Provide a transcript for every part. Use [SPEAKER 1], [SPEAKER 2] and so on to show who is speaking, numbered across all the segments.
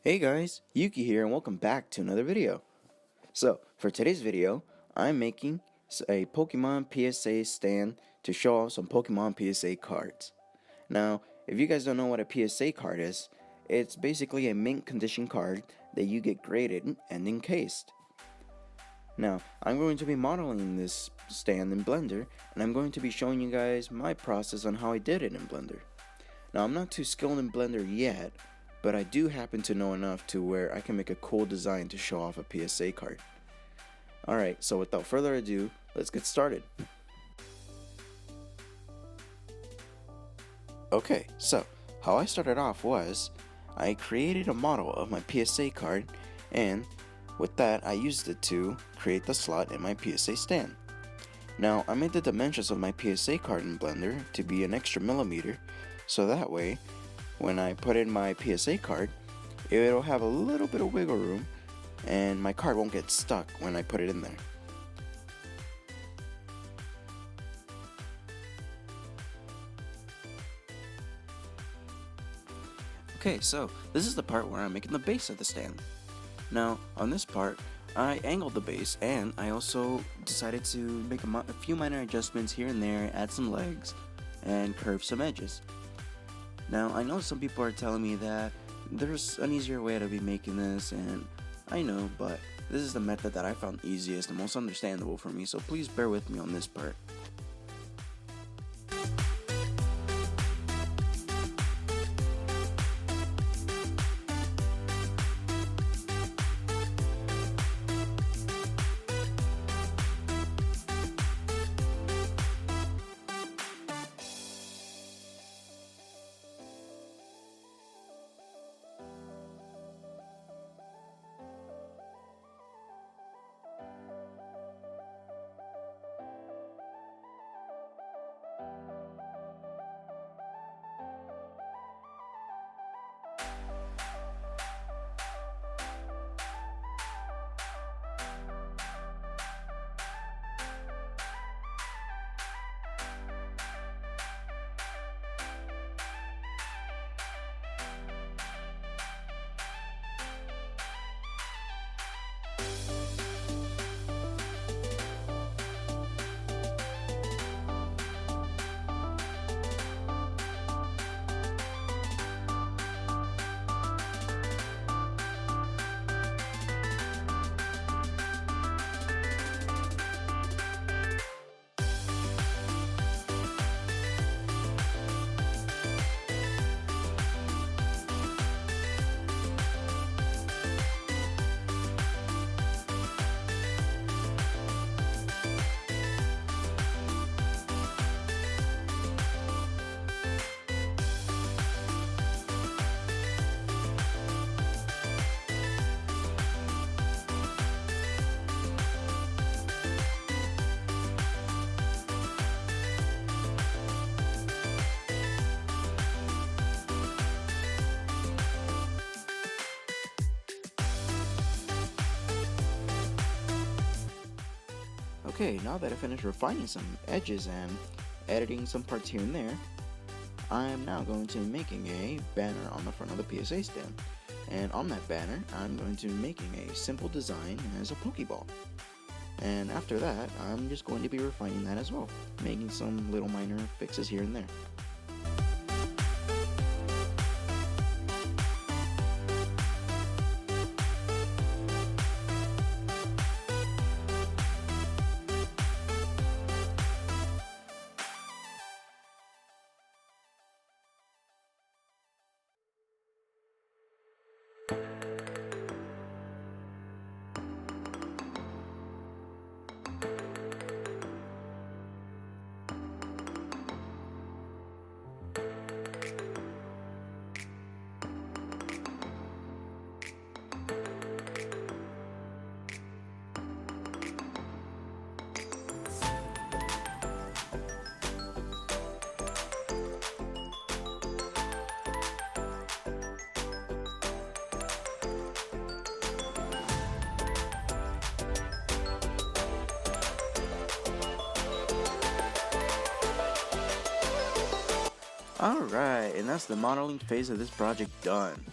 [SPEAKER 1] Hey guys, Yuki here and welcome back to another video. So, for today's video, I'm making a Pokemon PSA stand to show off some Pokemon PSA cards. Now, if you guys don't know what a PSA card is, it's basically a mint condition card that you get graded and encased. Now, I'm going to be modeling this stand in Blender, and I'm going to be showing you guys my process on how I did it in Blender. Now, I'm not too skilled in Blender yet, but I do happen to know enough to where I can make a cool design to show off a PSA card. Alright, so without further ado, let's get started. Okay, so how I started off was, I created a model of my PSA card, and with that I used it to create the slot in my PSA stand. Now, I made the dimensions of my PSA card in Blender to be an extra millimeter, so that way, when I put in my PSA card, it'll have a little bit of wiggle room and my card won't get stuck when I put it in there. Okay, so this is the part where I'm making the base of the stand. Now, on this part, I angled the base and I also decided to make a few minor adjustments here and there, add some legs, and curve some edges. Now, I know some people are telling me that there's an easier way to be making this, and I know, but this is the method that I found easiest and most understandable for me, so please bear with me on this part. Okay, now that I finished refining some edges and editing some parts here and there, I'm now going to be making a banner on the front of the PSA stand. And on that banner, I'm going to be making a simple design as a Pokeball. And after that, I'm just going to be refining that as well, making some little minor fixes here and there. Alright, and that's the modeling phase of this project done.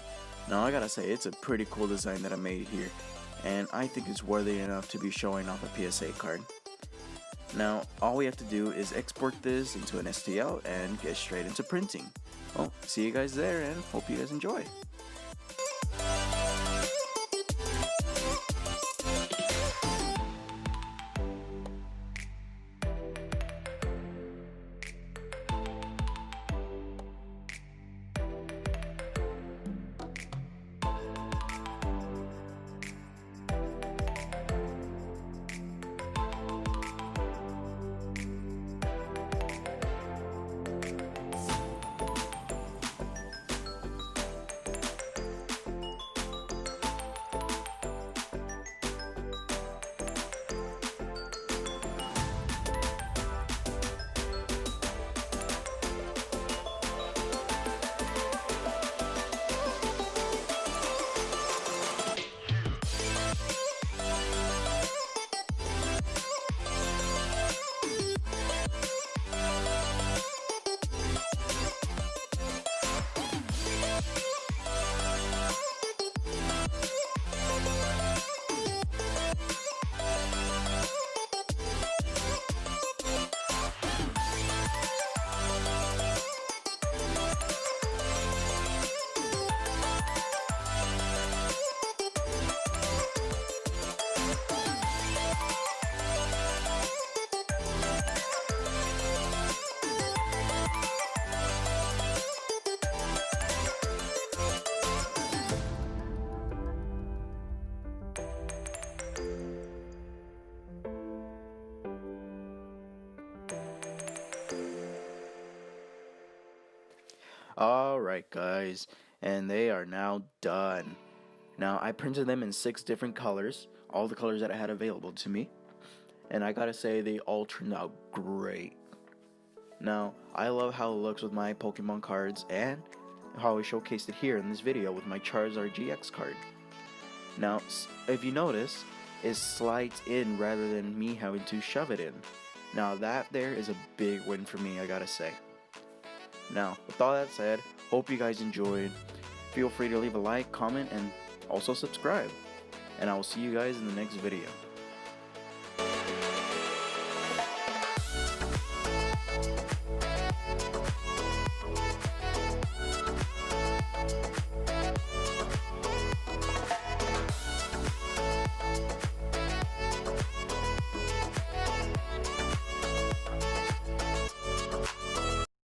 [SPEAKER 1] Now I gotta say, it's a pretty cool design that I made here, and I think it's worthy enough to be showing off a PSA card. Now, all we have to do is export this into an STL and get straight into printing. Well, see you guys there, and hope you guys enjoy. Alright guys, and they are now done. Now I printed them in 6 different colors, all the colors that I had available to me, and I gotta say they all turned out great. Now I love how it looks with my Pokemon cards and how I showcased it here in this video with my Charizard GX card. Now if you notice, it slides in rather than me having to shove it in. Now that there is a big win for me, I gotta say. Now, with all that said, hope you guys enjoyed. Feel free to leave a like, comment, and also subscribe. And I will see you guys in the next video.